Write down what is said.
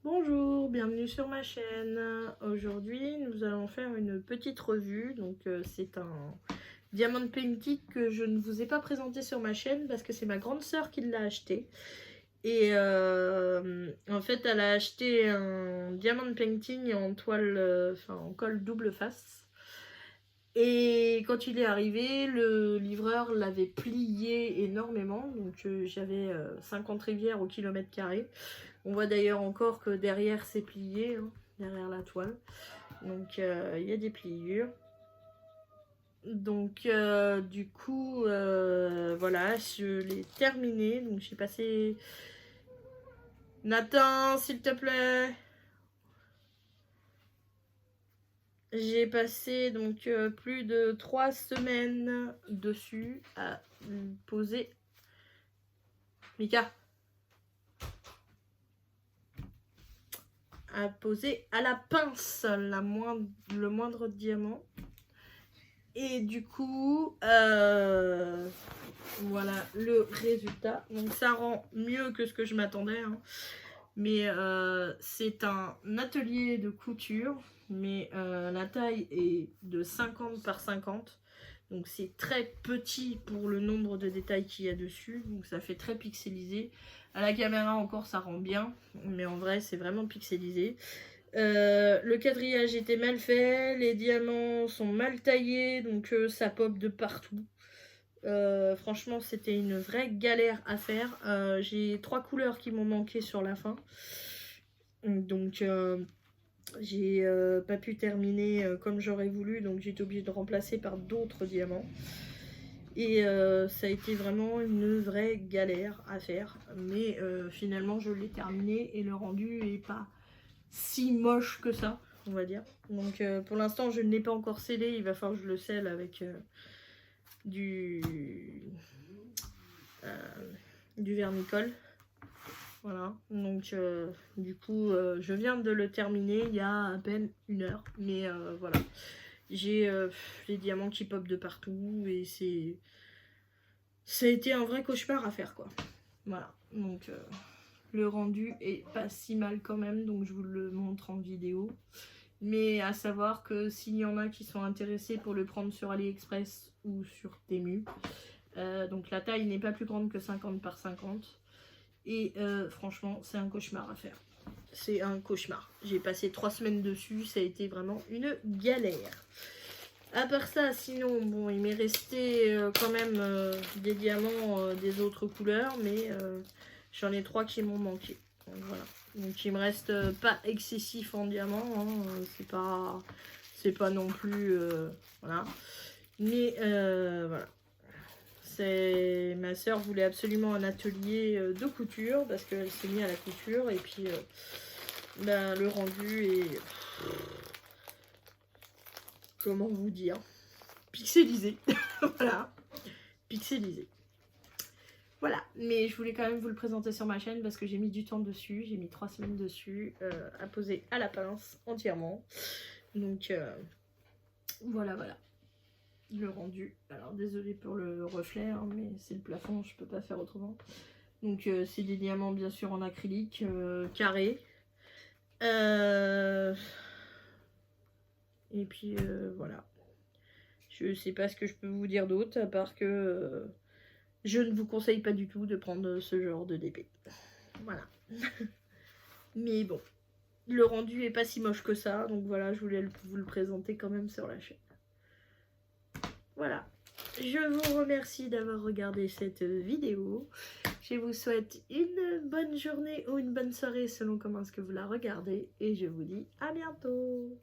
Bonjour, bienvenue sur ma chaîne. Aujourd'hui, nous allons faire une petite revue. Donc, c'est un diamond painting que je ne vous ai pas présenté sur ma chaîne parce que c'est ma grande sœur qui l'a acheté. Et en fait, elle a acheté un diamond painting en toile, en colle double face. Et quand il est arrivé, le livreur l'avait plié énormément. Donc, j'avais 50 rivières au kilomètre carré. On voit d'ailleurs encore que derrière c'est plié, hein, derrière la toile. Donc il y a des pliures. Donc du coup, voilà, je l'ai terminé. Donc j'ai passé... Nathan, s'il te plaît. J'ai passé donc plus de 3 semaines dessus à poser... Mika, à poser à la pince le moindre diamant. Et du coup, voilà le résultat. Donc ça rend mieux que ce que je m'attendais. Hein. Mais c'est un atelier de couture. Mais la taille est de 50 par 50. Donc c'est très petit pour le nombre de détails qu'il y a dessus. Donc ça fait très pixelisé. À la caméra encore ça rend bien. Mais en vrai c'est vraiment pixelisé. Le quadrillage était mal fait, les diamants sont mal taillés, donc ça pop de partout. Franchement, c'était une vraie galère à faire. J'ai 3 couleurs qui m'ont manqué sur la fin. Donc, j'ai pas pu terminer comme j'aurais voulu, donc j'ai été obligée de remplacer par d'autres diamants. Et ça a été vraiment une vraie galère à faire. Mais finalement, je l'ai terminé et le rendu est pas si moche que ça, on va dire. Donc pour l'instant je ne l'ai pas encore scellé, il va falloir que je le scelle avec du vermicole. Voilà, donc du coup je viens de le terminer il y a à peine 1 heure, mais voilà. J'ai les diamants qui pop de partout et ça a été un vrai cauchemar à faire quoi. Voilà, donc le rendu est pas si mal quand même, donc je vous le montre en vidéo. Mais à savoir que s'il y en a qui sont intéressés pour le prendre sur AliExpress ou sur Temu, donc la taille n'est pas plus grande que 50 par 50. Et franchement, c'est un cauchemar à faire. C'est un cauchemar. J'ai passé 3 semaines dessus, ça a été vraiment une galère. À part ça, sinon, bon, il m'est resté quand même des diamants des autres couleurs, mais j'en ai 3 qui m'ont manqué. Donc voilà. Donc il me reste pas excessif en diamant, hein, c'est pas non plus voilà. Mais voilà. Ma soeur voulait absolument un atelier de couture parce qu'elle s'est mise à la couture et puis ben, le rendu est comment vous dire, pixelisé. Voilà, pixelisé. Voilà, mais je voulais quand même vous le présenter sur ma chaîne parce que j'ai mis du temps dessus, j'ai mis 3 semaines dessus à poser à la pince entièrement. Donc voilà, voilà. Le rendu. Alors désolé pour le reflet, hein, mais c'est le plafond, je peux pas faire autrement. Donc c'est des diamants bien sûr en acrylique, carré. Et puis voilà. Je sais pas ce que je peux vous dire d'autre, à part que je ne vous conseille pas du tout de prendre ce genre de DP. Voilà. Mais bon, le rendu est pas si moche que ça, donc voilà, je voulais vous le présenter quand même sur la chaîne. Voilà. Je vous remercie d'avoir regardé cette vidéo. Je vous souhaite une bonne journée ou une bonne soirée selon comment est-ce que vous la regardez. Et je vous dis à bientôt.